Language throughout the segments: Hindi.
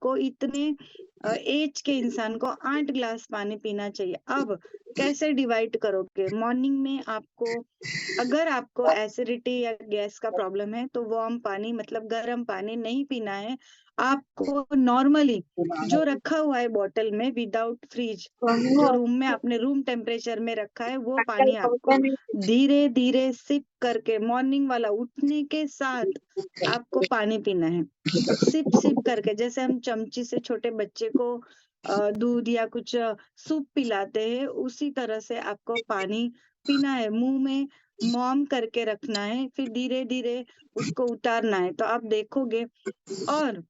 आपको इतने एज के इंसान को 8 ग्लास पानी पीना चाहिए। अब कैसे डिवाइड करोगे? मॉर्निंग में आपको, अगर आपको एसिडिटी या गैस का प्रॉब्लम है तो वार्म पानी मतलब गर्म पानी नहीं पीना है। आपको नॉर्मली जो रखा हुआ है बॉटल में विदाउट फ्रीज, जो रूम में आपने रूम टेम्परेचर में रखा है, वो पानी आपको धीरे धीरे सिप करके मॉर्निंग वाला उठने के साथ आपको पानी पीना है। सिप सिप करके, जैसे हम चमची से छोटे बच्चे को दूध या कुछ सूप पिलाते हैं, उसी तरह से आपको पानी पीना है। मुंह में मॉम करके रखना है, फिर धीरे धीरे उसको उतारना है, तो आप देखोगे। और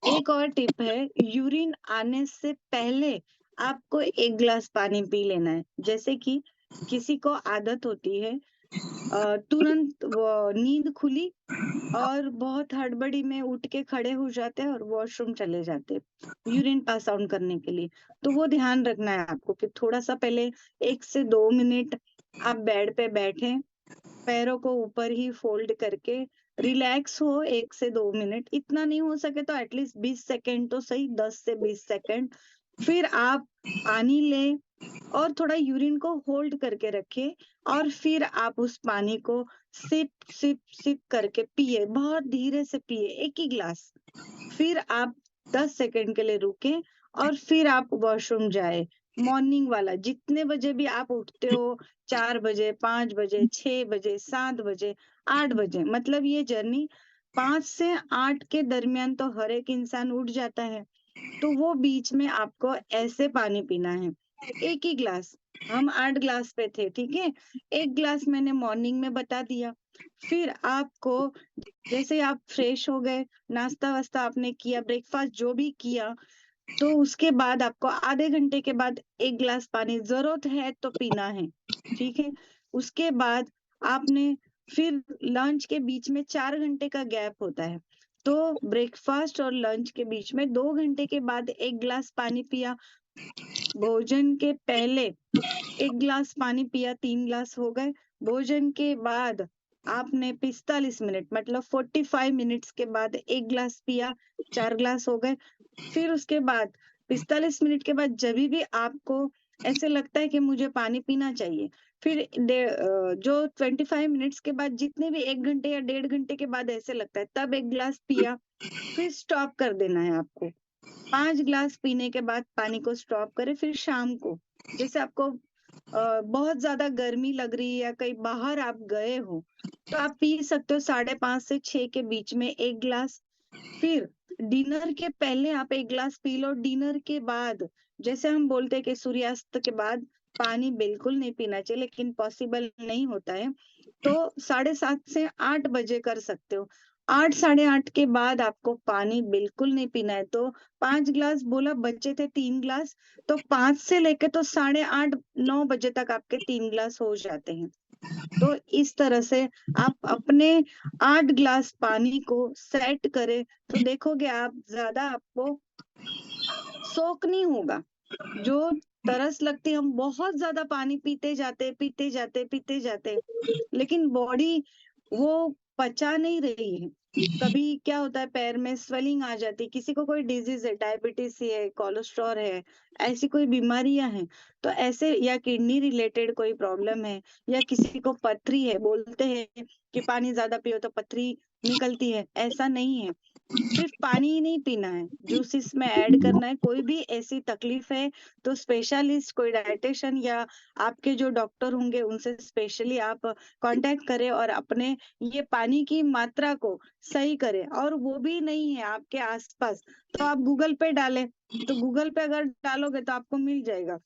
एक और टिप है, यूरिन आने से पहले आपको 1 ग्लास पानी पी लेना है। जैसे कि किसी को आदत होती है तुरंत वो नींद खुली और बहुत हड़बड़ी में उठ के खड़े हो जाते हैं और वॉशरूम चले जाते हैं यूरिन पास आउट करने के लिए। तो वो ध्यान रखना है आपको कि थोड़ा सा पहले 1 से 2 मिनट आप बेड पे बैठे, पैरों को ऊपर ही फोल्ड करके रिलैक्स हो 1 से 2 मिनट। इतना नहीं हो सके तो एटलीस्ट 20 सेकंड तो सही, 10 से 20 सेकंड। फिर आप पानी ले और थोड़ा यूरिन को होल्ड करके रखे और फिर आप उस पानी को सिप सिप सिप करके पिए, बहुत धीरे से पिए, 1 ही ग्लास। फिर आप 10 सेकंड के लिए रुके और फिर आप वॉशरूम जाए। मॉर्निंग वाला जितने बजे भी आप उठते हो, 4 बजे, 5 बजे, 6 बजे, 7 बजे, 8 बजे, मतलब ये जर्नी 5 से 8 के दरमियान तो हर एक इंसान उठ जाता है। तो वो बीच में आपको ऐसे पानी पीना है, 1 ही ग्लास। हम 8 ग्लास पे थे, ठीक है? 1 ग्लास मैंने मॉर्निंग में बता दिया। फिर आपको जैसे आप फ्रेश हो गए, नाश्ता-वास्ता आपने किया, ब्रेकफास्ट जो भी किया, तो उसके बाद आपको आधे घंटे के बाद 1 ग्लास पानी ज़रूरत है तो पीना है, ठीक है? उसके बाद आपने फिर लंच के बीच में 4 घंटे का गैप होता है। तो ब्रेकफास्ट और लंच के बीच में 2 घंटे के बाद 1 ग्लास पानी पिया। भोजन के पहले 1 ग्लास पानी पिया, 3 ग्लास हो गए। भोजन के बाद आपने 45 मिनट मतलब 45 मिनट्स के बाद 1 ग्लास पिया, 4 ग्लास हो गए। फिर उसके बाद 45 मिनट के बाद जभी भी आपको ऐसे लगता है कि मुझे पानी पीना चाहिए, फिर जो 25 मिनट्स के बाद जितने भी 1 घंटे या 1.5 घंटे के बाद ऐसे लगता है, तब 1 ग्लास पिया, फिर स्टॉप कर देना है आपको। 5 ग्लास पीने के बाद पानी को स्टॉप करें। फिर शाम को जैसे आपको बहुत ज़्यादा गर्मी लग रही है या कहीं बाहर आप गए हो, तो आप पी सकते हो 5:30 से 6 के बीच में 1 ग्लास। फिर डिनर के पहले आप 1 ग्लास पी लो। डिनर के बाद जैसे हम बोलते हैं कि सूर्यास्त के बाद पानी बिल्कुल नहीं पीना चाहिए, लेकिन पॉसिबल नहीं होता है, तो 7:30 से 8 बजे कर सकते हो। 8 साढ़े 8 के बाद आपको पानी बिल्कुल नहीं पीना है। तो 5 ग्लास बोला, बचे थे 3 ग्लास, तो 5 से लेके तो 8:30 9 बजे तक आपके 3 ग्लास हो जाते हैं। तो इस तरह से आप अपने 8 ग्लास पानी को सेट करें, तो देखोगे आप ज़्यादा आपको शौक नहीं होगा। जो तरस लगती है, हम बहुत ज़्यादा पानी पीते जाते, लेकिन बॉडी वो पचा नहीं रही है। कभी क्या होता है, पैर में स्वेलिंग आ जाती है, किसी को कोई डिजीज है, डायबिटीज है, कोलेस्ट्रॉल है, ऐसी कोई बीमारियां हैं, तो ऐसे, या किडनी रिलेटेड कोई प्रॉब्लम है, या किसी को पथरी है, बोलते हैं कि पानी ज्यादा पियो तो पथरी निकलती है, ऐसा नहीं है। सिर्फ पानी ही नहीं पीना है, जूसेस में ऐड करना है। कोई भी ऐसी तकलीफ है तो स्पेशलिस्ट, कोई डाइटिशियन या आपके जो डॉक्टर होंगे उनसे स्पेशली आप कांटेक्ट करें और अपने ये पानी की मात्रा को सही करें। और वो भी नहीं है आपके आसपास, तो आप गूगल पे डालें, तो गूगल पे अगर डालोगे तो आपको मिल जाएगा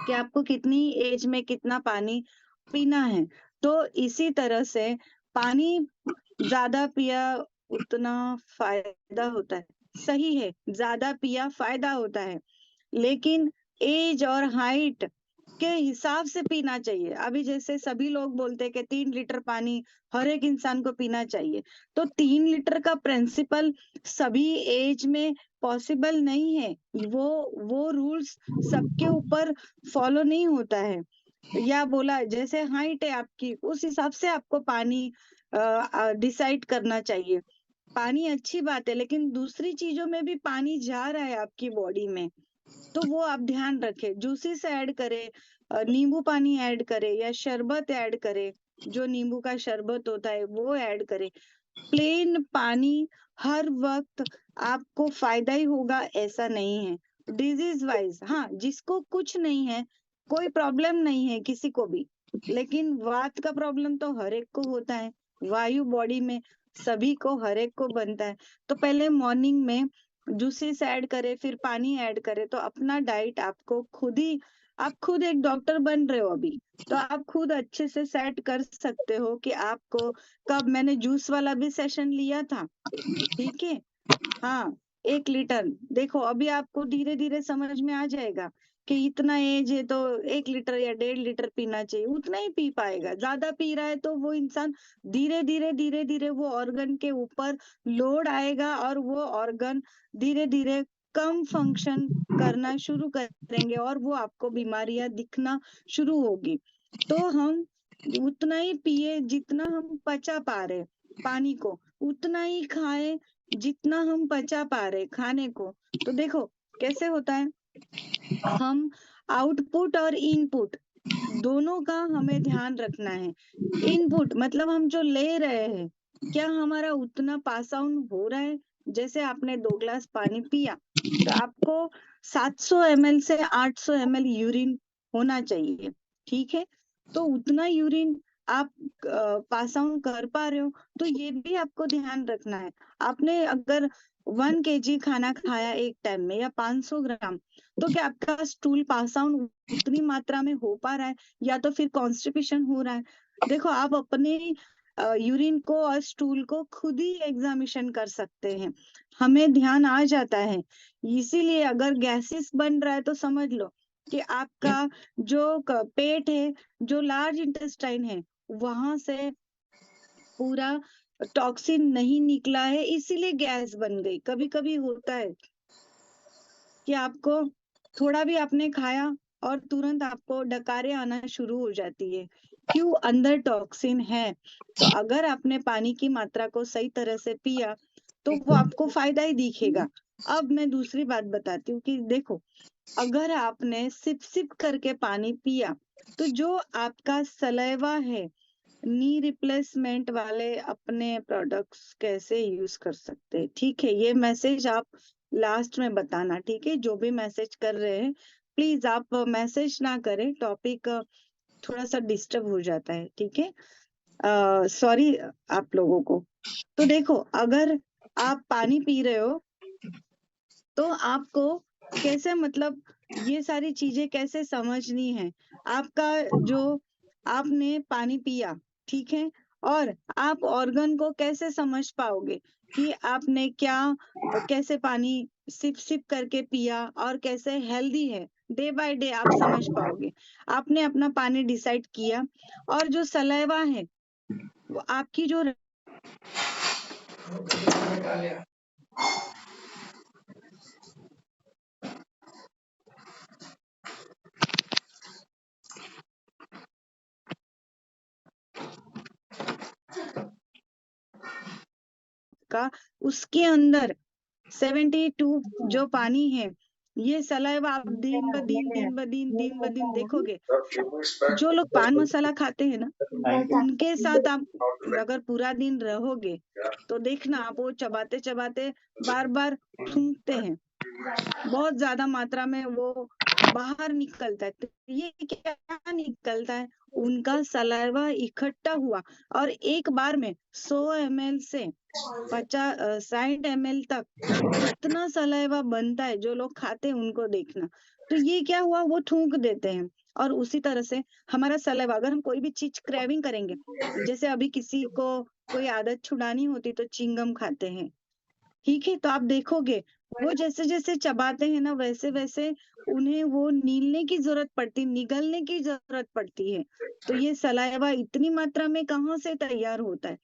कि आपको कितनी एज में कितना पानी पीना है। तो इसी तरह से पानी ज्यादा पिया उतना फायदा होता है। सही है, ज्यादा पिया फायदा होता है, लेकिन एज और हाइट के हिसाब से पीना चाहिए। अभी जैसे सभी लोग बोलते हैं कि 3 लीटर पानी हर एक इंसान को पीना चाहिए, तो 3 लीटर का प्रिंसिपल सभी एज में पॉसिबल नहीं है। वो रूल्स सबके ऊपर फॉलो नहीं होता है। या बोला जैसे हाइट है आपकी, उस हिसाब से आपको पानी डिसाइड करना चाहिए। पानी अच्छी बात है, लेकिन दूसरी चीजों में भी पानी जा रहा है आपकी बॉडी में, तो वो आप ध्यान रखें। जूसेस ऐड करें, नींबू पानी ऐड करें या शरबत ऐड करें, जो नींबू का शरबत होता है वो ऐड करें। प्लेन पानी हर वक्त आपको फायदा ही होगा ऐसा नहीं है। डिजीज वाइज हाँ, जिसको कुछ नहीं है, कोई प्रॉब्लम नहीं है किसी को भी, लेकिन वात का प्रॉब्लम तो हर एक को होता है। वायु बॉडी में सभी को, हर एक को बनता है। तो पहले मॉर्निंग में जूसेस ऐड करें, फिर पानी ऐड करें, तो अपना डाइट आपको खुद ही, आप खुद एक डॉक्टर बन रहे हो अभी, तो आप खुद अच्छे से सेट कर सकते हो कि आपको कब। मैंने जूस वाला भी सेशन लिया था, ठीक है। हाँ, 1 लीटर। देखो अभी आपको धीरे धीरे समझ में आ जाएगा कि इतना एज है तो 1 लीटर या 1.5 लीटर पीना चाहिए, उतना ही पी पाएगा। ज्यादा पी रहा है तो वो इंसान धीरे धीरे वो ऑर्गन के ऊपर लोड आएगा और वो ऑर्गन धीरे धीरे कम फंक्शन करना शुरू करेंगे और वो आपको बीमारियां दिखना शुरू होगी। तो हम उतना ही पिए जितना हम पचा पा रहे पानी को, उतना ही खाएं जितना हम पचा पा रहे खाने को। तो देखो कैसे होता है, हम आउटपुट और इनपुट दोनों का हमें ध्यान रखना है। इनपुट मतलब हम जो ले रहे हैं, क्या हमारा उतना पास ऑन हो रहा है। जैसे आपने 2 ग्लास पानी पिया, तो आपको 700 ml से 800 ml यूरिन होना चाहिए, ठीक है। तो उतना यूरिन आप पास ऑन कर पा रहे हो, तो ये भी आपको ध्यान रखना है। आपने अगर 1 kg खाना खाया एक टाइम में या 500 ग्राम, तो क्या आपका स्टूल पास ऑन उतनी मात्रा में हो पा रहा है, या तो फिर कॉन्स्टिपेशन हो रहा है। देखो आप अपने यूरिन को और स्टूल को खुद ही एग्जामिनेशन कर सकते हैं, हमें ध्यान आ जाता है। इसीलिए अगर गैसेस बन रहा है तो समझ लो कि आपका जो पेट है, जो लार्ज इंटेस्टाइन है, वहां से पूरा टॉक्सिन नहीं निकला है, इसीलिए गैस बन गई। कभी कभी होता है कि आपको थोड़ा भी आपने खाया और तुरंत आपको डकारे आना शुरू हो जाती है, क्यों, अंदर टॉक्सिन है। तो अगर आपने पानी की मात्रा को सही तरह से पिया तो वो आपको फायदा ही दिखेगा। अब मैं दूसरी बात बताती हूँ कि देखो, अगर आपने सिप सिप करके पानी पिया, तो जो आपका सलाइवा है, नी रिप्लेसमेंट वाले अपने प्रोडक्ट्स कैसे यूज कर सकते हैं, ठीक है। ये मैसेज आप लास्ट में बताना, ठीक है। जो भी मैसेज कर रहे हैं प्लीज आप मैसेज ना करें, टॉपिक थोड़ा सा डिस्टर्ब हो जाता है, ठीक है। सॉरी आप लोगों को। तो देखो, अगर आप पानी पी रहे हो तो आपको कैसे, मतलब ये सारी चीजें कैसे समझनी है। आपका जो आपने पानी पिया, ठीक है, और आप ऑर्गन को कैसे समझ पाओगे कि आपने क्या, कैसे पानी सिप सिप करके पिया और कैसे हेल्दी है। डे बाय डे आप समझ पाओगे। आपने अपना पानी डिसाइड किया, और जो सलाइवा है वो आपकी जो का, उसके अंदर 72 जो पानी है, ये सलाइवा आप दिन ब दिन दिन ब दिन देखोगे। जो लोग पान मसाला खाते हैं ना, उनके साथ आप अगर पूरा दिन रहोगे तो देखना आप वो चबाते चबाते बार बार थूकते हैं, बहुत ज्यादा मात्रा में वो बाहर निकलता है। तो ये क्या निकलता है, उनका सलाइवा इकट्ठा हुआ, और एक बार में 100 ml से 60 ml तक इतना सलाइवा बनता है। जो लोग खाते हैं उनको देखना। तो ये क्या हुआ, वो थूक देते हैं। और उसी तरह से हमारा सलाइवा, अगर हम कोई भी चीज क्रेविंग करेंगे, जैसे अभी किसी को कोई आदत छुड़ानी होती तो चिंगम खाते हैं, ठीक है। तो आप देखोगे वो जैसे जैसे चबाते हैं ना, वैसे वैसे उन्हें वो नीलने की जरूरत पड़ती, निगलने की जरूरत पड़ती है। तो ये सलाइवा इतनी मात्रा में कहाँ से तैयार होता है।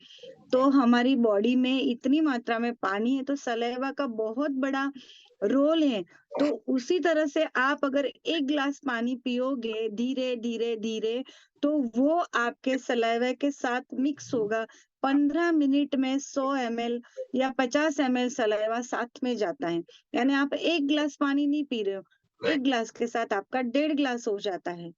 तो हमारी बॉडी में इतनी मात्रा में पानी है, तो सलाइवा का बहुत बड़ा रोल है। तो उसी तरह से आप अगर 1 गिलास पानी पियोगे धीरे धीरे धीरे, तो वो आपके सलाइवा के साथ मिक्स होगा, 15 मिनट में 100 ml या 50 ml सलाइवा साथ में जाता है। यानी आप 1 ग्लास पानी नहीं पी रहे हो, 1 ग्लास के साथ आपका 1.5 ग्लास हो जाता है।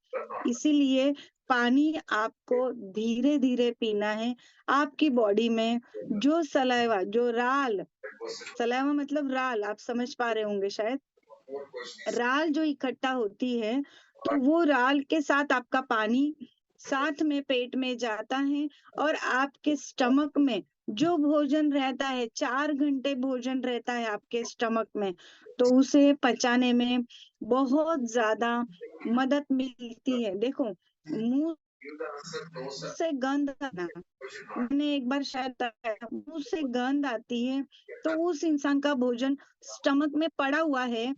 इसीलिए पानी आपको धीरे-धीरे पीना है। आपकी बॉडी में जो सलाइवा, जो राल, सलाइवा मतलब राल, आप समझ पा रहे होंगे शायद। राल जो इकट्ठा होती है, तो वो राल के साथ आपका पानी साथ में पेट में जाता है और आपके स्टमक में जो भोजन रहता है, 4 घंटे भोजन रहता है आपके स्टमक में, तो उसे पचाने में बहुत ज़्यादा मदद मिलती है। देखो, मुँह से गंध आना, मैंने एक बार शायद बताया, मुँह से गंध आती है, तो उस इंसान का भोजन स्टमक में पड़ा हुआ है,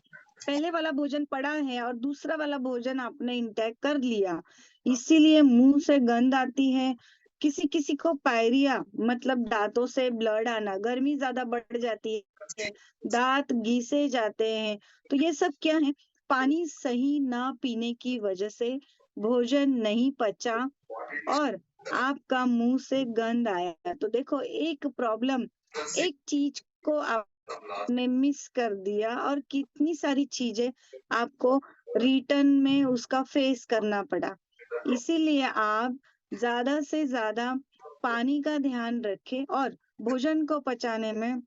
पहले वाला भोजन पड़ा है और दूसरा वाला भोजन आपने इंटेक कर लिया, इसीलिए मुंह से गंध आती है। किसी किसी को पायरिया मतलब दांतों से ब्लड आना, गर्मी ज्यादा बढ़ जाती है, दांत घिसे जाते हैं, तो ये सब क्या है? पानी सही ना पीने की वजह से भोजन नहीं पचा और आपका मुंह से गंध आया। तो देखो, एक प्रॉब्लम, एक चीज को आपने मिस कर दिया और कितनी सारी चीजें आपको रिटर्न में उसका फेस करना पड़ा। इसीलिए आप ज्यादा से ज्यादा पानी का ध्यान रखें और भोजन को पचाने में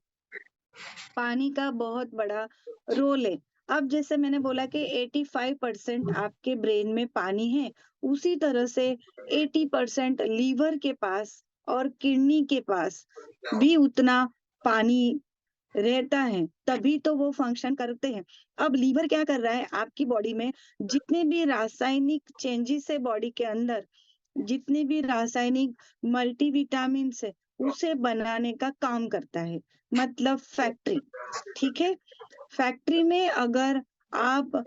पानी का बहुत बड़ा रोल है। अब जैसे मैंने बोला कि 85% आपके ब्रेन में पानी है, उसी तरह से 80% लीवर के पास और किडनी के पास भी उतना पानी रहता है, तभी तो वो फंक्शन करते हैं। अब लीवर क्या कर रहा है आपकी बॉडी में? जितने भी रासायनिक चेंजेस है बॉडी के अंदर, जितने भी रासायनिक मल्टीविटामिन है, उसे बनाने का काम करता है, मतलब फैक्ट्री। ठीक है? फैक्ट्री में अगर आप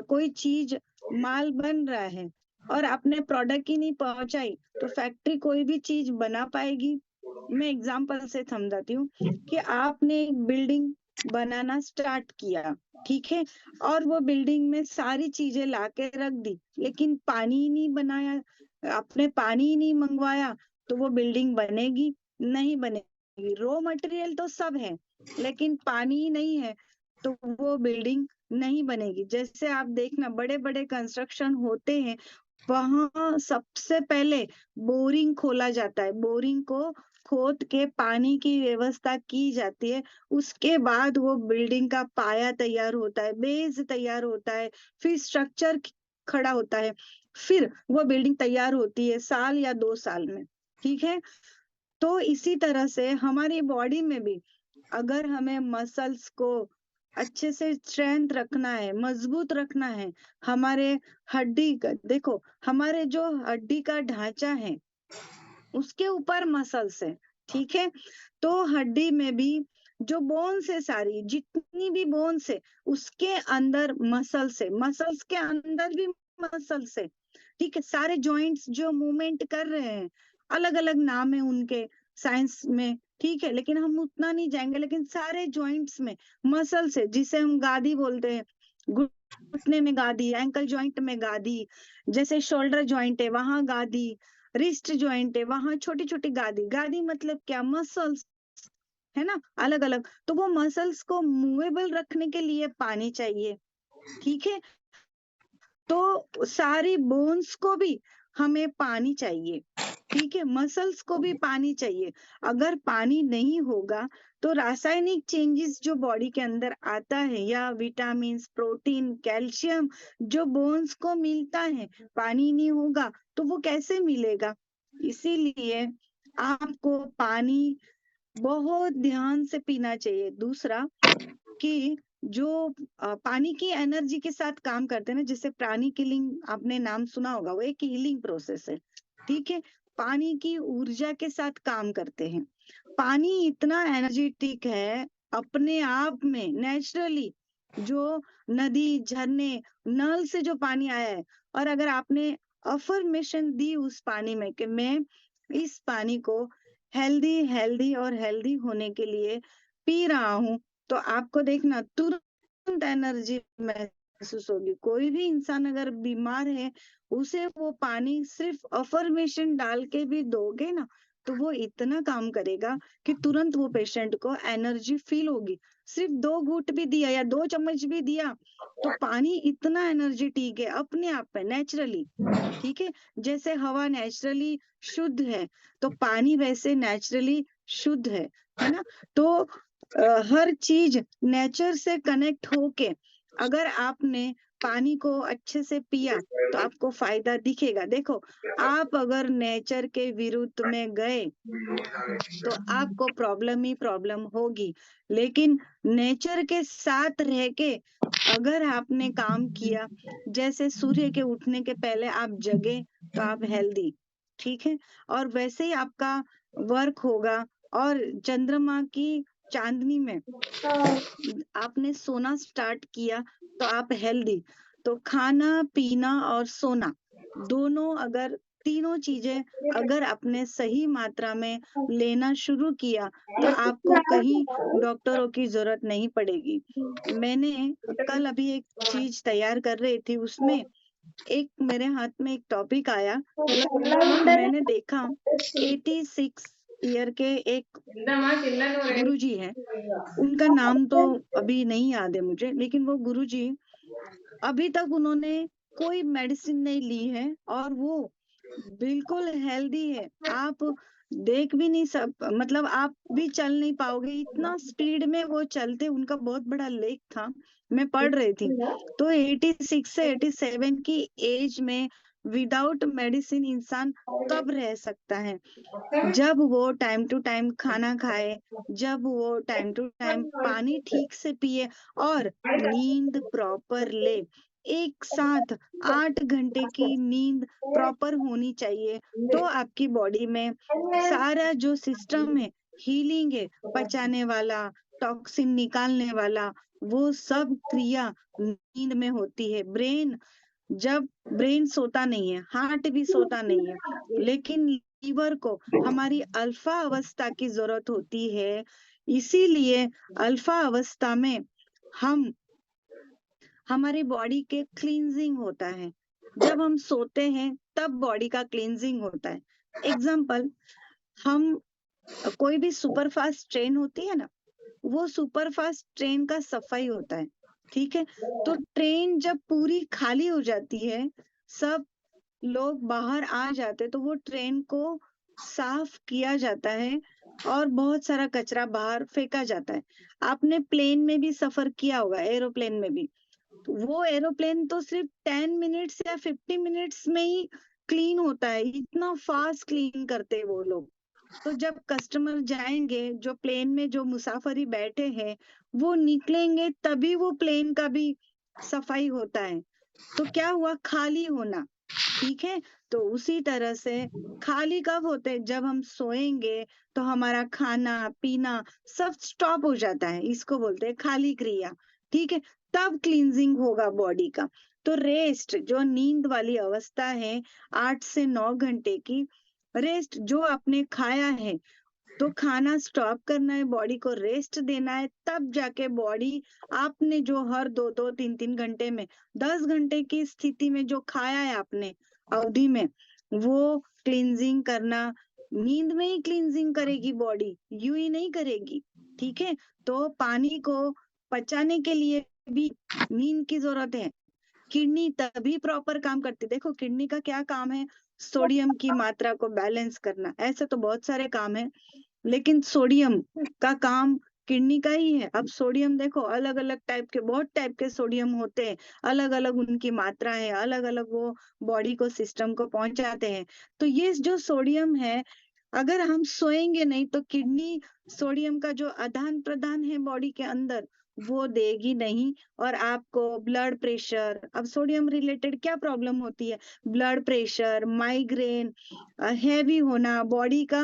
कोई चीज, माल बन रहा है और आपने प्रोडक्ट ही नहीं पहुंचाई, तो फैक्ट्री कोई भी चीज बना पाएगी? मैं एग्जांपल से समझाती हूँ कि आपने एक बिल्डिंग बनाना स्टार्ट किया, ठीक है, और वो बिल्डिंग में सारी चीजें लाके रख दी, लेकिन पानी ही नहीं बनाया, आपने पानी ही नहीं मंगवाया, तो वो बिल्डिंग बनेगी? नहीं बनेगी। रॉ मटेरियल तो सब है, लेकिन पानी ही नहीं है, तो वो बिल्डिंग नहीं बनेगी। जैसे आप देखना, बड़े बड़े कंस्ट्रक्शन होते हैं, वहां सबसे पहले बोरिंग खोला जाता है, बोरिंग को खोद के पानी की व्यवस्था की जाती है, उसके बाद वो बिल्डिंग का पाया तैयार होता है, बेस तैयार होता है, फिर स्ट्रक्चर खड़ा होता है, फिर वो बिल्डिंग तैयार होती है 1 साल या 2 साल में। ठीक है? तो इसी तरह से हमारी बॉडी में भी, अगर हमें मसल्स को अच्छे से स्ट्रेंथ रखना है, मजबूत रखना है, हमारे हड्डी का देखो, हमारे जो हड्डी का ढांचा है उसके ऊपर मसल्स है, ठीक है? तो हड्डी में भी जो बोन्स है, सारी जितनी भी बोन्स है, उसके अंदर मसल्स है, मसल्स के अंदर भी मसल्स है, ठीक है? सारे जॉइंट्स जो मूवमेंट कर रहे हैं, अलग अलग नाम है उनके साइंस में, ठीक है, लेकिन हम उतना नहीं जाएंगे, लेकिन सारे जॉइंट्स में मसल्स है, जिसे हम गादी बोलते हैं। घुटने में गादी, एंकल जॉइंट में गादी, जैसे शोल्डर जॉइंट है वहां गादी, रिस्ट जॉइंट है वहां छोटी छोटी गादी। गादी मतलब क्या? मसल्स, है ना, अलग अलग। तो वो मसल्स को मूवेबल रखने के लिए पानी चाहिए, ठीक है? तो सारी बोन्स को भी हमें पानी चाहिए, ठीक है, मसल्स को भी पानी चाहिए। अगर पानी नहीं होगा तो रासायनिक चेंजेस जो बॉडी के अंदर आता है, या विटामिन, प्रोटीन, कैल्शियम जो बोन्स को मिलता है, पानी नहीं होगा तो वो कैसे मिलेगा? इसीलिए आपको पानी बहुत ध्यान से पीना चाहिए। दूसरा कि जो पानी की एनर्जी के साथ काम करते हैं ना, जैसे प्राणी कीलिंग आपने नाम सुना होगा, वो एक हीलिंग प्रोसेस है, ठीक है? पानी की ऊर्जा के साथ काम करते हैं। पानी इतना एनर्जेटिक है अपने आप में, नेचुरली, जो नदी, झरने, नल से जो पानी आया है, और अगर आपने अफर्मेशन दी उस पानी में कि मैं इस पानी को हेल्दी हेल्दी और हेल्दी होने के लिए पी रहा हूँ, तो आपको देखना तुरंत एनर्जी महसूस होगी। कोई भी इंसान अगर बीमार है, उसे वो पानी सिर्फ अफर्मेशन डाल के भी दोगे ना, तो वो इतना काम करेगा कि तुरंत वो पेशेंट को एनर्जी फील होगी। सिर्फ 2 घूंट भी दिया या 2 चम्मच भी दिया, तो पानी इतना एनर्जेटिक है अपने आप में नेचुरली, ठीक है? जैसे हवा नेचुरली शुद्ध है, तो पानी वैसे नेचुरली शुद्ध है ना? तो हर चीज नेचर से कनेक्ट होके अगर आपने पानी को अच्छे से पिया तो आपको फायदा दिखेगा। देखो, आप अगर नेचर के विरुद्ध में गए तो आपको प्रॉब्लम ही प्रॉब्लम होगी। लेकिन नेचर के साथ रह के अगर आपने काम किया, जैसे सूर्य के उठने के पहले आप जगे तो आप हेल्दी, ठीक है? और वैसे ही आपका वर्क होगा, और चंद्रमा की चांदनी में आपने सोना स्टार्ट किया तो आप हेल्दी। तो खाना, पीना और सोना दोनों, अगर तीनों चीजें अगर आपने सही मात्रा में लेना शुरू किया तो आपको कहीं डॉक्टरों की जरूरत नहीं पड़ेगी। मैंने कल अभी एक चीज तैयार कर रही थी, उसमें एक मेरे हाथ में एक टॉपिक आया, तो मैंने देखा 86 ईयर के एक गुरुजी हैं, उनका नाम तो अभी नहीं याद है मुझे, लेकिन वो गुरुजी अभी तक उन्होंने कोई मेडिसिन नहीं ली है और वो बिल्कुल हेल्दी है। आप देख भी नहीं सब, मतलब आप भी चल नहीं पाओगे, इतना स्पीड में वो चलते, उनका बहुत बड़ा लेग था। मैं पढ़ रही थी, तो 86 से 87 की एज में विदाउट मेडिसिन इंसान कब रह सकता है? जब वो टाइम टू टाइम खाना खाए, जब वो टाइम टू टाइम पानी ठीक से पिए और नींद प्रॉपर ले। एक साथ 8 घंटे की नींद प्रॉपर होनी चाहिए, तो आपकी बॉडी में सारा जो सिस्टम है, हीलिंग है, पचाने वाला, टॉक्सिन निकालने वाला, वो सब क्रिया नींद में होती है। जब ब्रेन सोता नहीं है, हार्ट भी सोता नहीं है, लेकिन लीवर को हमारी अल्फा अवस्था की जरूरत होती है। इसीलिए अल्फा अवस्था में हम हमारी बॉडी के क्लींजिंग होता है। जब हम सोते हैं तब बॉडी का क्लींजिंग होता है। एग्जाम्पल, हम कोई भी सुपर फास्ट ट्रेन होती है ना, वो सुपर फास्ट ट्रेन का सफाई होता है, ठीक है? तो ट्रेन जब पूरी खाली हो जाती है, सब लोग बाहर आ जाते, तो वो ट्रेन को साफ किया जाता है और बहुत सारा कचरा बाहर फेंका जाता है। आपने प्लेन में भी सफर किया होगा, एरोप्लेन में भी। तो वो एरोप्लेन तो सिर्फ 10 मिनट्स या 50 मिनट्स में ही क्लीन होता है, इतना फास्ट क्लीन करते हैं वो लोग। तो जब कस्टमर जाएंगे, जो प्लेन में जो मुसाफरी बैठे हैं, वो निकलेंगे तभी वो प्लेन का भी सफाई होता है। तो क्या हुआ? खाली होना, ठीक है? तो उसी तरह से खाली कब होते हैं? जब हम सोएंगे तो हमारा खाना पीना सब स्टॉप हो जाता है, इसको बोलते हैं खाली क्रिया, ठीक है? तब क्लींजिंग होगा बॉडी का। तो रेस्ट, जो नींद वाली अवस्था है, 8 से 9 घंटे की रेस्ट, जो आपने खाया है, तो खाना स्टॉप करना है, बॉडी को रेस्ट देना है, तब जाके बॉडी आपने जो हर 2-2 3-3 घंटे में 10 घंटे की स्थिति में जो खाया है आपने अवधि में, वो क्लींजिंग करना, नींद में ही क्लींजिंग करेगी बॉडी, यूं ही नहीं करेगी, ठीक है? तो पानी को पचाने के लिए भी नींद की जरूरत है। किडनी तभी प्रॉपर काम करती है। देखो, किडनी का क्या काम है? सोडियम की मात्रा को बैलेंस करना। ऐसे तो बहुत सारे काम है, लेकिन सोडियम का काम किडनी का ही है। अब सोडियम देखो, अलग अलग टाइप के, बहुत टाइप के सोडियम होते हैं, अलग अलग उनकी मात्रा है, अलग अलग वो बॉडी को, सिस्टम को पहुंचाते हैं। तो ये जो सोडियम है, अगर हम सोएंगे नहीं तो किडनी सोडियम का जो आदान प्रदान है बॉडी के अंदर, वो देगी नहीं, और आपको ब्लड प्रेशर, अब सोडियम रिलेटेड क्या प्रॉब्लम होती है? ब्लड प्रेशर, माइग्रेन, हैवी होना बॉडी का,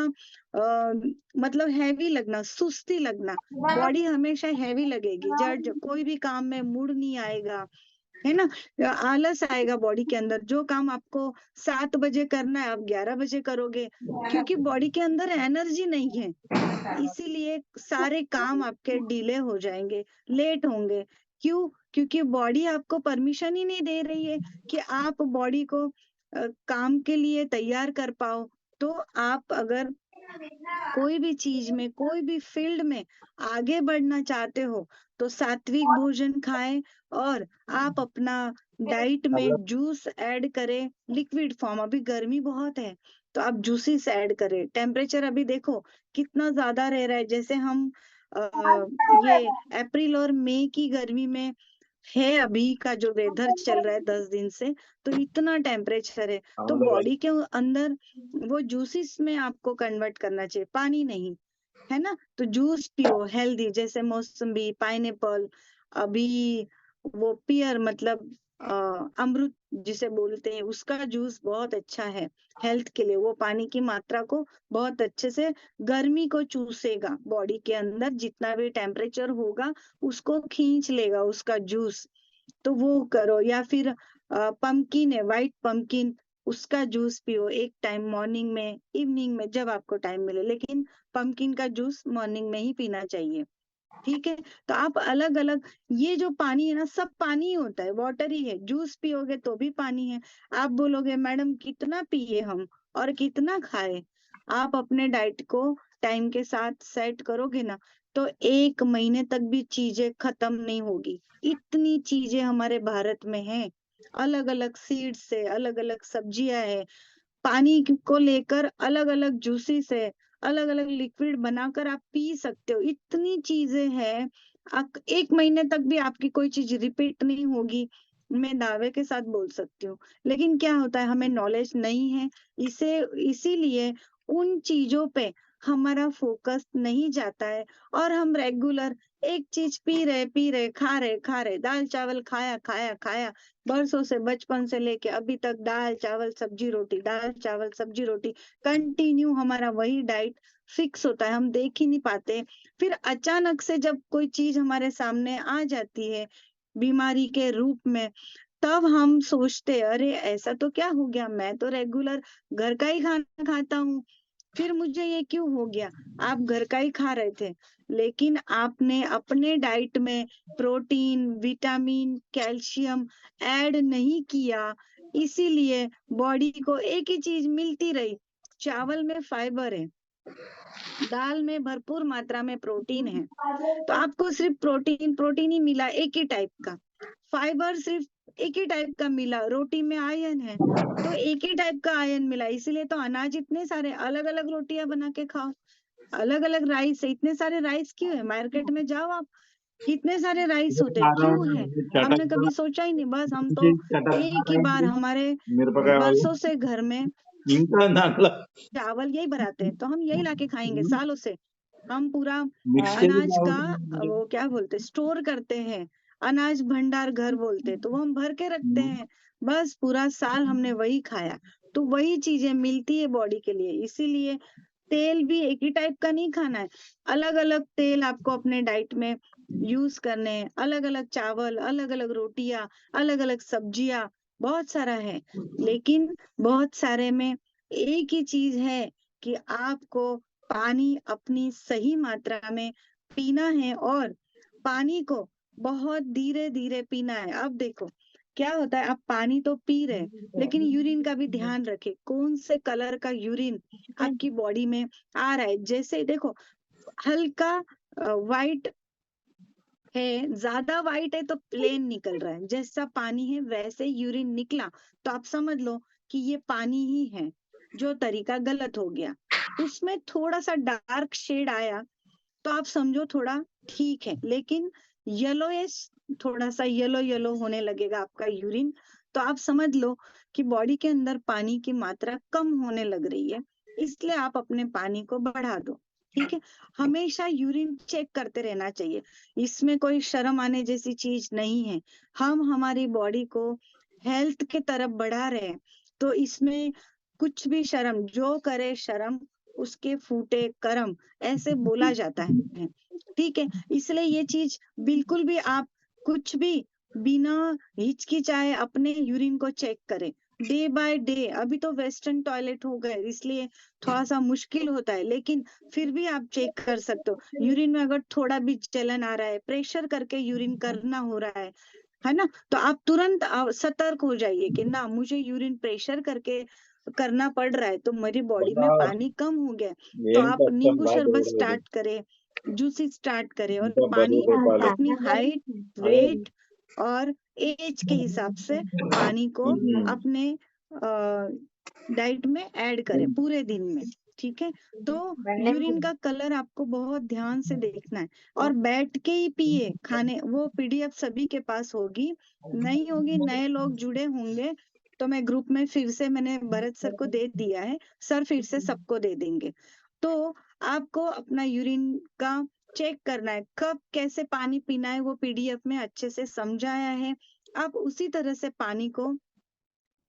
मतलब हैवी लगना, सुस्ती लगना, बॉडी हमेशा हैवी लगेगी, जब कोई भी काम में मूड नहीं आएगा, है ना? आलस आएगा बॉडी के अंदर। जो काम आपको 7 बजे करना है, आप 11 बजे करोगे, क्योंकि बॉडी के अंदर एनर्जी नहीं है। इसीलिए सारे काम आपके डिले हो जाएंगे, लेट होंगे। क्यों? क्योंकि बॉडी आपको परमिशन ही नहीं दे रही है कि आप बॉडी को काम के लिए तैयार कर पाओ। तो आप अगर कोई भी चीज में, कोई भी फील्ड में आगे बढ़ना चाहते हो तो सात्विक भोजन खाएं, और आप अपना डाइट में जूस ऐड करें लिक्विड फॉर्म। अभी गर्मी बहुत है तो आप जूसेस ऐड करें। टेम्परेचर अभी देखो कितना ज्यादा रह रहा है, जैसे हम ये अप्रैल और मई की गर्मी में है अभी का जो वेदर चल रहा है 10 दिन से, तो इतना टेम्परेचर है। तो बॉडी के अंदर वो जूसेस में आपको कन्वर्ट करना चाहिए, पानी नहीं, है ना। तो जूस पियो हेल्दी, जैसे मौसम्बी, पाइनएप्पल, अभी वो पियर मतलब अमृत जिसे बोलते हैं, उसका जूस बहुत अच्छा है हेल्थ के लिए। वो पानी की मात्रा को बहुत अच्छे से, गर्मी को चूसेगा बॉडी के अंदर, जितना भी टेम्परेचर होगा उसको खींच लेगा उसका जूस। तो वो करो। या फिर पंपकिन है, व्हाइट पंपकिन, उसका जूस पियो एक टाइम, मॉर्निंग में, इवनिंग में, जब आपको टाइम मिले, लेकिन पंपकिन का जूस मॉर्निंग में ही पीना चाहिए। ठीक है। तो आप अलग अलग, ये जो पानी है ना, सब पानी ही होता है, वाटर ही है। जूस पियोगे तो भी पानी है। आप बोलोगे मैडम कितना पिए हम और कितना खाए, आप अपने डाइट को टाइम के साथ सेट करोगे ना, तो 1 महीने तक भी चीजें खत्म नहीं होगी। इतनी चीजें हमारे भारत में हैं, अलग अलग सीड्स से, अलग अलग सब्जियां है, पानी को लेकर अलग अलग जूसेस है, अलग अलग लिक्विड बनाकर आप पी सकते हो। इतनी चीजें हैं, 1 महीने तक भी आपकी कोई चीज रिपीट नहीं होगी, मैं दावे के साथ बोल सकती हूँ। लेकिन क्या होता है, हमें नॉलेज नहीं है, इसे इसीलिए उन चीजों पे हमारा फोकस नहीं जाता है, और हम रेगुलर एक चीज पी रहे, खा रहे, दाल चावल खाया खाया खाया, बरसों से, बचपन से लेके अभी तक दाल चावल सब्जी रोटी, दाल चावल सब्जी रोटी, कंटिन्यू हमारा वही डाइट फिक्स होता है, हम देख ही नहीं पाते। फिर अचानक से जब कोई चीज हमारे सामने आ जाती है बीमारी के रूप में, तब हम सोचते अरे ऐसा तो क्या हो गया, मैं तो रेगुलर घर का ही खाना खाता हूँ, फिर मुझे ये क्यों हो गया। आप घर का ही खा रहे थे, लेकिन आपने अपने डाइट में प्रोटीन, विटामिन, कैल्शियम ऐड नहीं किया, इसीलिए बॉडी को एक ही चीज मिलती रही। चावल में फाइबर है, दाल में भरपूर मात्रा में प्रोटीन है, तो आपको सिर्फ प्रोटीन प्रोटीन ही मिला एक ही टाइप का, फाइबर सिर्फ एक ही टाइप का मिला, रोटी में आयरन है तो एक ही टाइप का आयरन मिला। इसीलिए तो अनाज इतने सारे, अलग अलग रोटियां बना के खाओ, अलग अलग राइस है, इतने सारे राइस क्यों है, मार्केट में जाओ आप, कितने सारे राइस होते हैं, क्यों है, हमने कभी सोचा ही नहीं। बस हम तो एक ही बार, हमारे बरसों से घर में ఇంకా దాంట్లో चावल यही बनाते हैं, तो हम यही लाके खाएंगे सालों से। हम पूरा మిక్స్చర్ अनाज का वो क्या बोलते, स्टोर करते हैं, अनाज भंडार घर बोलते हैं, तो वो हम भर के रखते हैं, बस पूरा साल हमने वही खाया। तो वही चीजें मिलती है बॉडी के लिए, इसीलिए तेल भी एक ही टाइप का नहीं खाना है, अलग अलग तेल आपको अपने डाइट में यूज करने हैं, अलग अलग चावल, अलग अलग रोटियां, अलग अलग सब्जियां, बहुत सारा है। लेकिन बहुत सारे में एक ही चीज है कि आपको पानी अपनी सही मात्रा में पीना है, और पानी को बहुत धीरे धीरे पीना है। अब देखो क्या होता है, आप पानी तो पी रहे, लेकिन यूरिन का भी ध्यान रखें, कौन से कलर का यूरिन आपकी बॉडी में आ रहा है। जैसे देखो हल्का व्हाइट है, ज्यादा व्हाइट है तो प्लेन निकल रहा है, जैसा पानी है वैसे यूरिन निकला, तो आप समझ लो कि ये पानी ही है, जो तरीका गलत हो गया। उसमें थोड़ा सा डार्क शेड आया तो आप समझो थोड़ा ठीक है, लेकिन येलोइश, थोड़ा सा येलो येलो होने लगेगा आपका यूरिन, तो आप समझ लो कि बॉडी के अंदर पानी की मात्रा कम होने लग रही है, इसलिए आप अपने पानी को बढ़ा दो। ठीक है। हमेशा यूरिन चेक करते रहना चाहिए, इसमें कोई शर्म आने जैसी चीज नहीं है। हम हमारी बॉडी को हेल्थ की तरफ बढ़ा रहे हैं, तो इसमें कुछ भी शर्म, जो करे शर्म उसके फूटे करम, ऐसे बोला जाता है। ठीक है। इसलिए ये चीज बिल्कुल भी आप कुछ भी बिना हिचकिचाए अपने यूरिन को चेक करें डे बाय डे। अभी तो वेस्टर्न टॉयलेट हो गए इसलिए थोड़ा सा मुश्किल होता है, लेकिन फिर भी आप चेक कर सकते हो। यूरिन में अगर थोड़ा भी जलन आ रहा है, प्रेशर करके यूरिन करना हो रहा है ना, तो आप तुरंत सतर्क हो जाइए कि ना, मुझे यूरिन प्रेशर करके करना पड़ रहा है, तो मेरी बॉडी में बाहर पानी कम हो गया है, तो నేను आप కష్టం नींबू బాగా शरबत చూడలేదు स्टार्ट करें, जूसेस स्टार्ट करें, और ఇంకా पानी 10 రూపాయలు अपनी हाइट, అదే वेट और एज के हिसाब से पानी को अपने डाइट में ऐड करें पूरे दिन में, ठीक है। तो यूरिन का कलर आपको बहुत ध्यान से देखना है, और बैठ के ही पिए खाने। वो पीडीएफ सभी के पास होगी, नहीं होगी, नए लोग जुड़े होंगे तो मैं ग्रुप में फिर से, मैंने भरत सर को दे दिया है, सर फिर से सबको दे देंगे। तो आपको अपना यूरिन का चेक करना है, कब कैसे पानी पीना है, वो पीडीएफ में अच्छे से समझाया है। आप उसी तरह से पानी को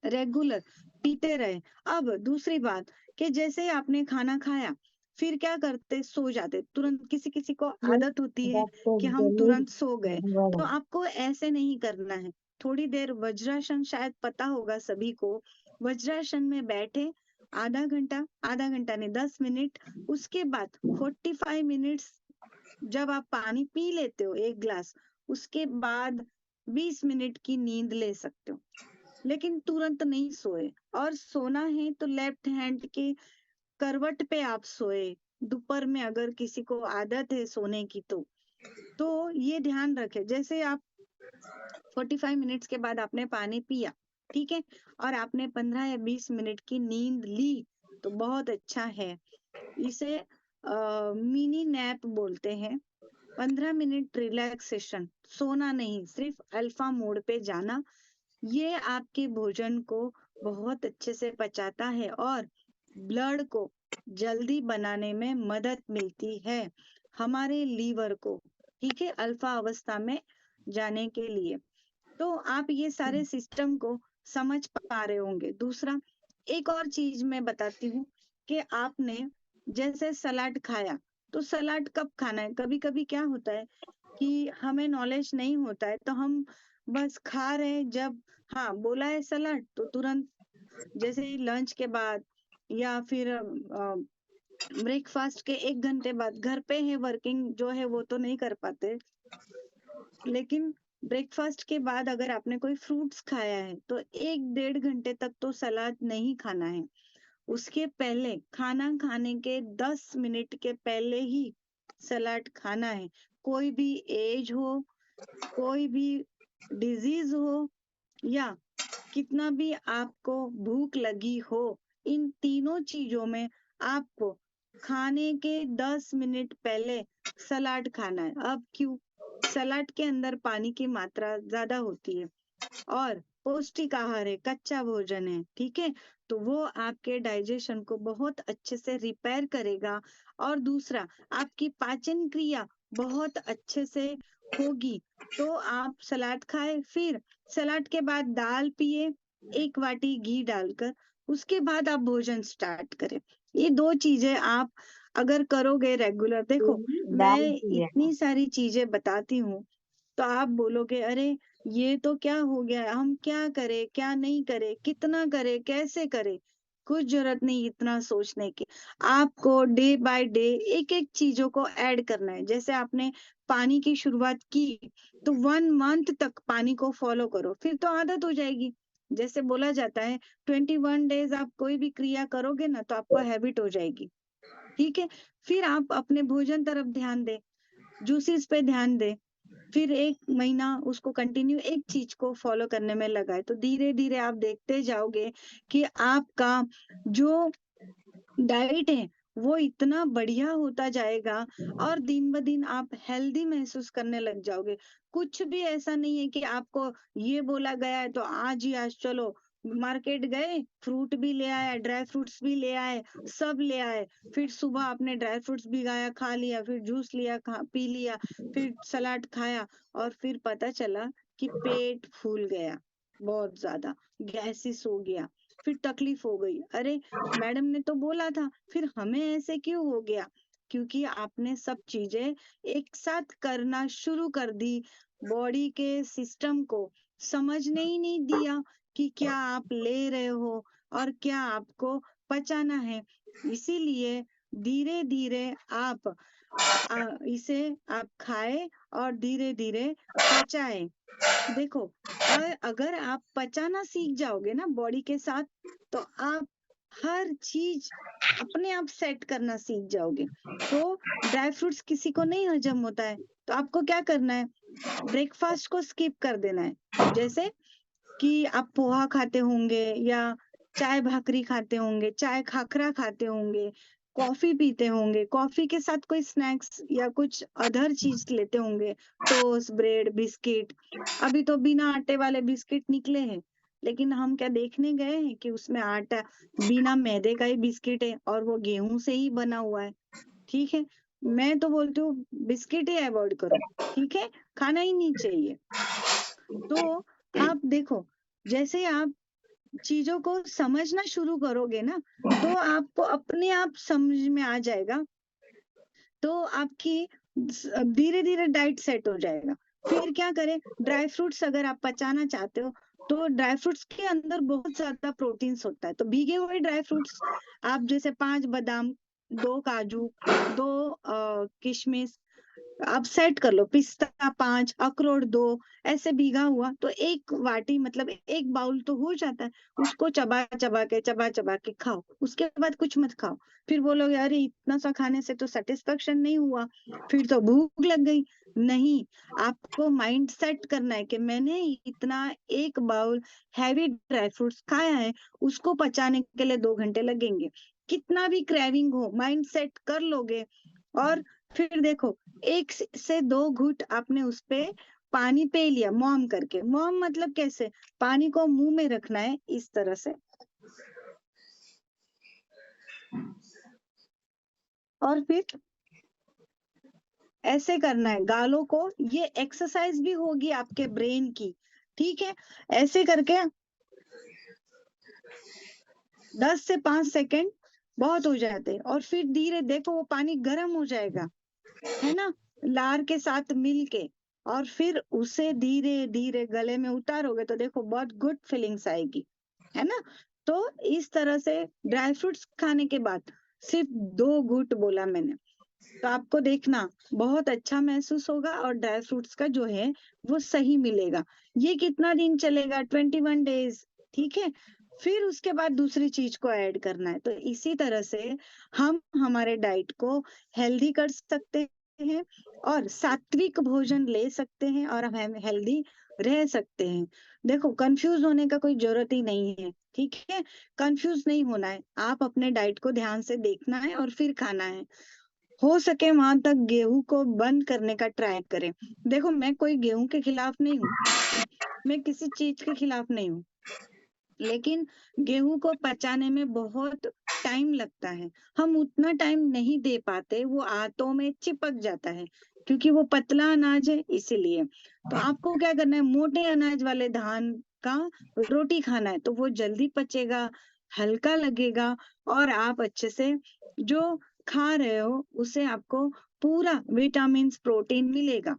रेगुलर पीते रहे। अब दूसरी बात, कि जैसे ही आपने खाना खाया, फिर क्या करते, सो जाते तुरंत। किसी किसी को आदत होती है कि हम तुरंत सो गए, तो आपको ऐसे नहीं करना है। थोड़ी देर वज्रासन, शायद पता होगा सभी को, वज्रासन में बैठे आधा घंटा नहीं, 10 मिनट, उसके बाद 45 मिनट्स जब आप पानी पी लेते हो 1 ग्लास, उसके बाद 20 मिनट की नींद ले सकते हो, लेकिन तुरंत नहीं सोए। और सोना है तो लेफ्ट हैंड के करवट पे आप सोए, दोपहर में, अगर किसी को आदत है सोने की तो ये ध्यान रखे। जैसे आप 45 मिनट्स के बाद आपने पानी पिया, ठीक है, और आपने 15 या 20 मिनट की नींद ली, तो बहुत अच्छा है। इसे मिनी नैप बोलते हैं। 15 मिनट रिलैक्सेशन, सोना नहीं, सिर्फ अल्फा मोड पे जाना, ये आपके भोजन को बहुत अच्छे से पचाता है और ब्लड को जल्दी बनाने में मदद मिलती है हमारे लीवर को, ठीक है, अल्फा अवस्था में जाने के लिए। तो आप ये सारे सिस्टम को समझ पा रहे होंगे। दूसरा, एक और चीज मैं बताती हूँ, कि आपने जैसे सलाद खाया, तो सलाद कब खाना है। कभी कभी क्या होता है कि हमें नॉलेज नहीं होता है, तो हम बस खा रहे हैं, जब हाँ बोला है सलाद, तो तुरंत, जैसे ही लंच के बाद या फिर ब्रेकफास्ट के 1 घंटे बाद, घर पे है वर्किंग जो है वो तो नहीं कर पाते, लेकिन ब्रेकफास्ट के बाद अगर आपने कोई फ्रूट्स खाया है, तो 1 डेढ़ घंटे तक तो सलाद नहीं खाना है। उसके पहले, खाना खाने के 10 मिनट के पहले ही सलाद खाना है। कोई भी एज हो, कोई भी डिजीज हो, या कितना भी आपको भूख लगी हो, इन तीनों चीजों में आपको खाने के 10 मिनट पहले सलाद खाना है। अब क्यों? सलाद के अंदर पानी की मात्रा ज्यादा होती है और पौष्टिक आहार है, कच्चा भोजन है, ठीक है, तो वो आपके डाइजेशन को बहुत अच्छे से रिपेयर करेगा। और दूसरा, आपकी पाचन क्रिया बहुत अच्छे से होगी। तो आप सलाद खाए, फिर सलाद के बाद दाल पिए, 1 वाटी घी डालकर, उसके बाद आप भोजन स्टार्ट करें। ये 2 चीजें आप अगर करोगे रेगुलर, देखो मैं इतनी सारी चीजें बताती हूँ, तो आप बोलोगे अरे ये तो क्या हो गया, हम क्या करें, क्या नहीं करें, कितना करें, कैसे करें। कुछ जरूरत नहीं इतना सोचने की। आपको डे बाय डे एक एक चीजों को ऐड करना है। जैसे आपने पानी की शुरुआत की, तो 1 मंथ तक पानी को फॉलो करो, फिर तो आदत हो जाएगी। जैसे बोला जाता है 21 डेज आप कोई भी क्रिया करोगे ना, तो आपको हैबिट हो जाएगी, ठीक है। फिर आप अपने भोजन तरफ ध्यान दें, जूसेस पे ध्यान दें, फिर 1 महीना उसको कंटिन्यू एक चीज को फॉलो करने में लगाए, तो धीरे धीरे आप देखते जाओगे कि आपका जो डाइट है वो इतना बढ़िया होता जाएगा, और दिन ब दिन आप हेल्दी महसूस करने लग जाओगे। कुछ भी ऐसा नहीं है कि आपको ये बोला गया है तो आज ही आज चलो मार्केट गए, फ्रूट भी ले आए, ड्राई फ्रूट्स भी ले आए, सब ले आए, फिर सुबह आपने ड्राई फ्रूट्स भी खाया, खा लिया, फिर जूस लिया, पी लिया, फिर सलाद खाया, और फिर पता चला कि पेट फूल गया, बहुत ज्यादा गैसिस हो गया, फिर तकलीफ हो गई। अरे मैडम ने तो बोला था, फिर हमें ऐसे क्यों हो गया? क्योंकि आपने सब चीजें एक साथ करना शुरू कर दी, बॉडी के सिस्टम को समझने ही नहीं दिया कि क्या आप ले रहे हो और क्या आपको पचाना है। इसीलिए धीरे धीरे आप इसे आप खाए और धीरे धीरे पचाए। देखो, और अगर आप पचाना सीख जाओगे ना बॉडी के साथ, तो आप हर चीज अपने आप सेट करना सीख जाओगे। तो ड्राई फ्रूट्स किसी को नहीं हजम होता है, तो आपको क्या करना है, ब्रेकफास्ट को स्किप कर देना है। जैसे कि आप पोहा खाते होंगे या चाय भाकरी खाते होंगे, चाय खाकरा खाते होंगे, कॉफी पीते होंगे, कॉफी के साथ कोई स्नैक्स या कुछ अदर चीज लेते होंगे, टोस्ट, ब्रेड, बिस्किट। अभी तो बिना आटे वाले बिस्किट निकले हैं, लेकिन हम क्या देखने गए हैं कि उसमें आटा, बिना मैदे का ही बिस्किट है और वो गेहूं से ही बना हुआ है। ठीक है, मैं तो बोलती हूँ बिस्किट ही अवॉइड करो। ठीक है, खाना ही नहीं चाहिए। तो आप देखो, जैसे आप चीजों को समझना शुरू करोगे ना, तो आपको अपने आप समझ में आ जाएगा। तो आपकी धीरे धीरे डाइट सेट हो जाएगा। फिर क्या करें, ड्राई फ्रूट्स अगर आप पचाना चाहते हो, तो ड्राई फ्रूट्स के अंदर बहुत ज्यादा प्रोटीन्स होता है, तो भीगे हुए ड्राई फ्रूट्स आप जैसे 5 बादाम, 2 काजू, 2 किशमिश आप सेट कर लो, पिस्ता 5, अखरोट 2, ऐसे भीगा हुआ तो एक वाटी मतलब एक बाउल तो हो जाता है। उसको चबा चबा के खाओ, उसके बाद कुछ मत खाओ। फिर बोलोगे अरे इतना सा खाने से तो सेटिस्फेक्शन नहीं हुआ, फिर तो भूख लग गई। नहीं, आपको माइंड सेट करना है कि मैंने इतना एक बाउल हैवी ड्राई फ्रूट्स खाया है, उसको पचाने के लिए 2 घंटे लगेंगे। कितना भी क्रेविंग हो, माइंड सेट कर लोगे। और फिर देखो, 1 से 2 घूंट आपने उस पे पानी पे लिया, मॉम करके। मॉम मतलब कैसे, पानी को मुंह में रखना है इस तरह से, और फिर ऐसे करना है गालों को। ये एक्सरसाइज भी होगी आपके ब्रेन की। ठीक है, ऐसे करके 10 से 5 सेकंड बहुत हो जाते हैं, और फिर धीरे देखो वो पानी गर्म हो जाएगा, है ना, लार के साथ मिल के। और फिर उसे धीरे धीरे गले में उतारोगे तो देखो बहुत गुड फीलिंग्स आएगी, है ना। तो इस तरह से ड्राई फ्रूट्स खाने के बाद सिर्फ 2 घूंट बोला मैंने, तो आपको देखना बहुत अच्छा महसूस होगा, और ड्राई फ्रूट्स का जो है वो सही मिलेगा। ये कितना दिन चलेगा, 21 डेज। ठीक है, फिर उसके बाद दूसरी चीज को ऐड करना है। तो इसी तरह से हम हमारे डाइट को हेल्दी कर सकते हैं, और सात्विक भोजन ले सकते हैं, और हम हेल्दी रह सकते हैं। देखो, कंफ्यूज होने का कोई जरूरत ही नहीं है। ठीक है, कंफ्यूज नहीं होना है, आप अपने डाइट को ध्यान से देखना है और फिर खाना है। हो सके वहां तक गेहूं को बंद करने का ट्राई करें। देखो, मैं कोई गेहूं के खिलाफ नहीं हूँ, मैं किसी चीज के खिलाफ नहीं हूँ, लेकिन गेहूं को पचाने में बहुत टाइम लगता है। हम उतना टाइम नहीं दे पाते, वो आंतों में चिपक जाता है, क्योंकि वो पतला अनाज है इसीलिए। तो आपको क्या करना है, मोटे अनाज वाले धान का रोटी खाना है, तो वो जल्दी पचेगा, हल्का लगेगा, और आप अच्छे से जो खा रहे हो उसे आपको पूरा विटामिन प्रोटीन मिलेगा।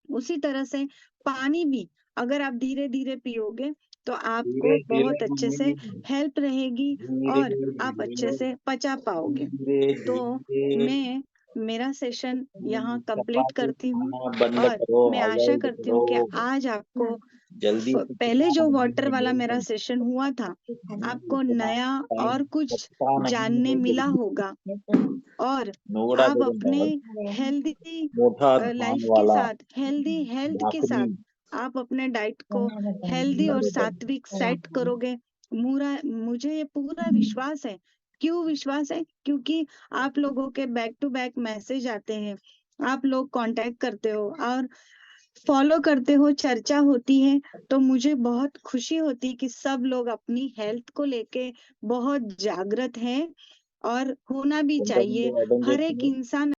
उसी तरह से पानी भी अगर आप धीरे धीरे पियोगे, तो धीरे आपको धीरे बहुत अच्छे से हेल्प रहेगी, धीरे और आप अच्छे धीरे से पचा पाओगे। धीरे तो धीरे मैं मेरा सेशन यहाँ कंप्लीट चपाती करती हूँ, खाना बंद और करो, मैं आशा अवॉइड करती करो, हूँ कि आज आपको जल्दी से पहले चिपका जो वाटर नहीं वाला मेरा दो, सेशन हुआ था, आपको नया टाइम और कुछ चिपका नहीं जानने दो, मिला होगा, और नोगड़ा आप अपने जगह हेल्दी मोटा धान लाइफ के वाला साथ, हेल्दी हेल्थ के भाकरी साथ आप अपने डाइट को हेल्दी और सात्विक सेट करोगे। मुझे ये पूरा विश्वास है। क्यों विश्वास है, क्योंकि आप लोगों के बैक टू बैक मैसेज आते हैं, आप लोग कांटेक्ट करते हो और फॉलो करते हो, चर्चा होती है, तो मुझे बहुत खुशी होती कि सब लोग अपनी हेल्थ को लेके बहुत जागृत हैं, और होना भी चाहिए। इंटरव्यू हर एक अटेंड इंसान